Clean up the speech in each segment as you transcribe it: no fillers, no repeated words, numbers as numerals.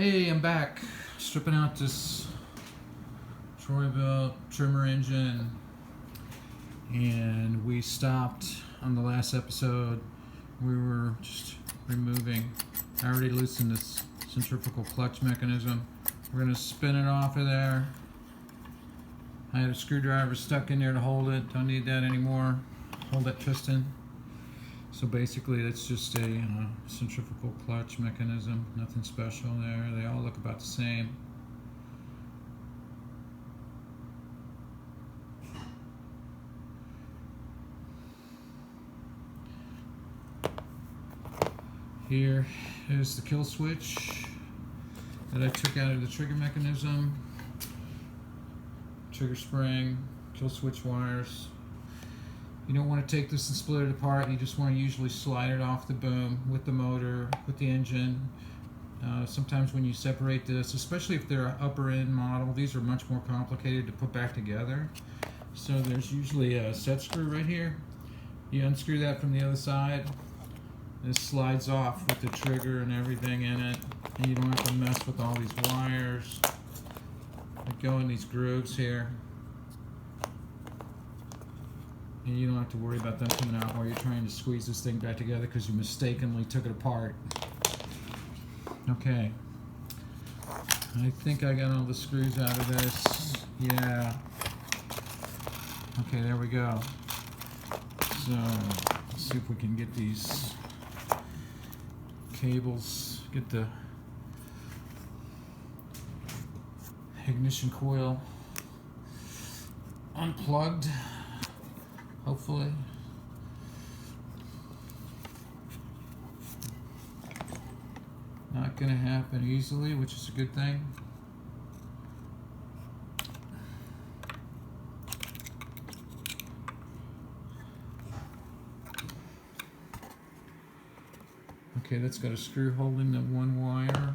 Hey, I'm back. Stripping out this Troy-Bilt trimmer engine, and we stopped on the last episode. We were just removing. I already loosened this centrifugal clutch mechanism. We're going to spin it off of there. I had a screwdriver stuck in there to hold it. Don't need that anymore. Hold that piston. So basically that's just a centrifugal clutch mechanism, nothing special there. They all look about the same. Here is the kill switch that I took out of the trigger mechanism. Trigger spring, kill switch wires. You don't want to take this and split it apart. You just want to usually slide it off the boom with the motor, with the engine. Sometimes when you separate this, especially if they're an upper end model, these are much more complicated to put back together. So there's usually a set screw right here. You unscrew that from the other side. This slides off with the trigger and everything in it. And you don't have to mess with all these wires that go in these grooves here. And you don't have to worry about them coming out while you're trying to squeeze this thing back together because you mistakenly took it apart. Okay. I think I got all the screws out of this. Yeah. Okay, there we go. So, let's see if we can get these cables, get the ignition coil unplugged. Hopefully. Not going to happen easily, which is a good thing. Okay, that's got a screw holding that one wire.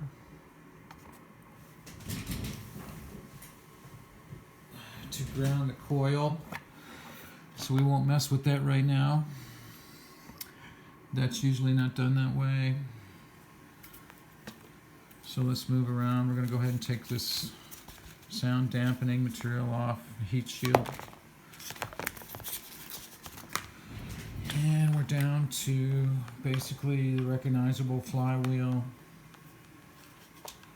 To ground the coil. So we won't mess with that right now. That's usually not done that way. So let's move around. We're going to go ahead and take this sound dampening material off, heat shield. And we're down to basically the recognizable flywheel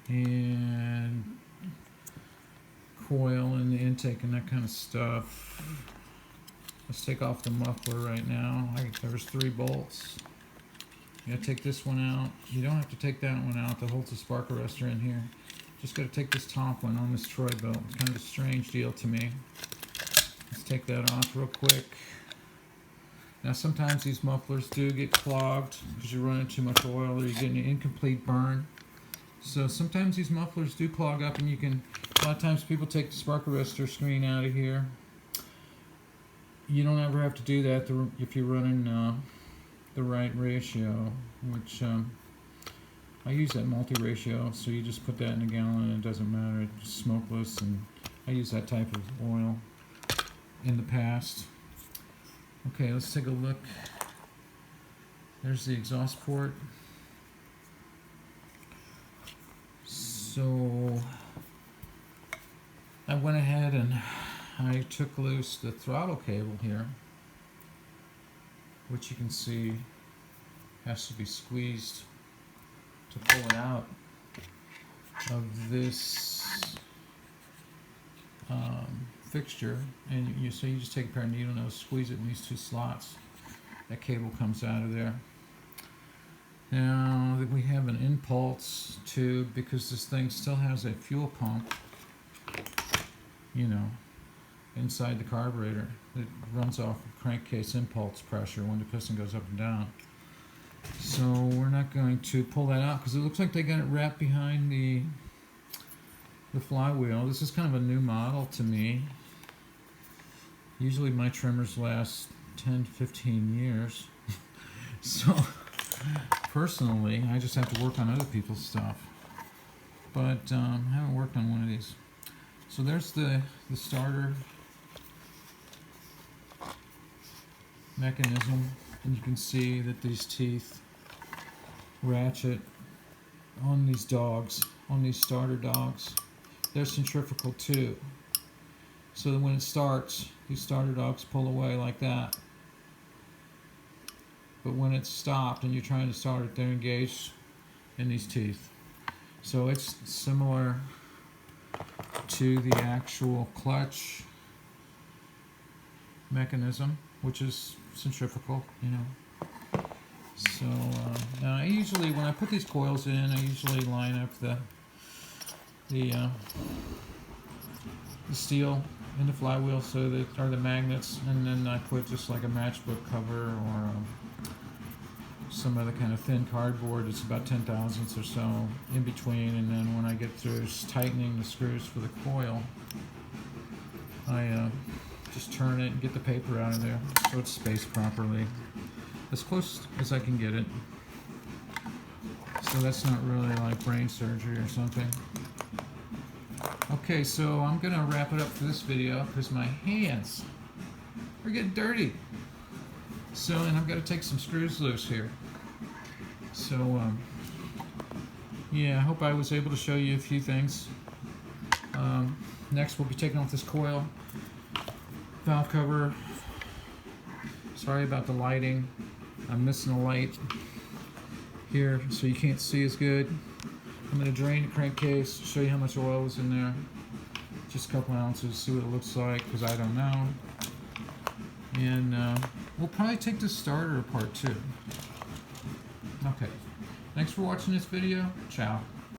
and coil and the intake and that kind of stuff. Let's take off the muffler right now. There's 3 bolts. You gotta take this one out. You don't have to take that one out that holds the spark arrestor in here. Just gotta take this top one on this Troy-Bilt. It's kind of a strange deal to me. Let's take that off real quick. Now sometimes these mufflers do get clogged because you're running too much oil or you're getting an incomplete burn. So sometimes these mufflers do clog up, and a lot of times people take the spark arrestor screen out of here. You don't ever have to do that if you're running the right ratio, which I use that multi-ratio, so you just put that in a gallon and it doesn't matter, it's smokeless, and I use that type of oil in the past. Okay, let's take a look. There's the exhaust port. So I went ahead and I took loose the throttle cable here, which you can see has to be squeezed to pull it out of this fixture. And so you just take a pair of needle nose, squeeze it in these 2 slots. That cable comes out of there. Now we have an impulse tube because this thing still has a fuel pump, inside the carburetor. It runs off of crankcase impulse pressure when the piston goes up and down. So we're not going to pull that out because it looks like they got it wrapped behind the flywheel. This is kind of a new model to me. Usually my trimmers last 10 to 15 years. So personally, I just have to work on other people's stuff. But I haven't worked on one of these. So there's the starter mechanism, and you can see that these teeth ratchet on these dogs. on these starter dogs. They're centrifugal too. So that when it starts, these starter dogs pull away like that. But when it's stopped and you're trying to start it, they're engaged in these teeth. So it's similar to the actual clutch mechanism, which is centrifugal, you know. So now I usually, when I put these coils in, I usually line up the steel in the flywheel, so that are the magnets, and then I put just like a matchbook cover or some other kind of thin cardboard. It's about 10 thousandths or so in between, and then when I get through tightening the screws for the coil, I just turn it and get the paper out of there so it's spaced properly, as close as I can get it. So that's not really like brain surgery or something. Okay, so I'm gonna wrap it up for this video because my hands are getting dirty. So, and I've got to take some screws loose here. So, yeah, I hope I was able to show you a few things. Next, we'll be taking off this coil, valve cover. Sorry about the lighting. I'm missing a light here, so you can't see as good. I'm going to drain the crankcase, show you how much oil was in there. Just a couple ounces, see what it looks like, because I don't know. And we'll probably take the starter apart too. Okay, thanks for watching this video. Ciao.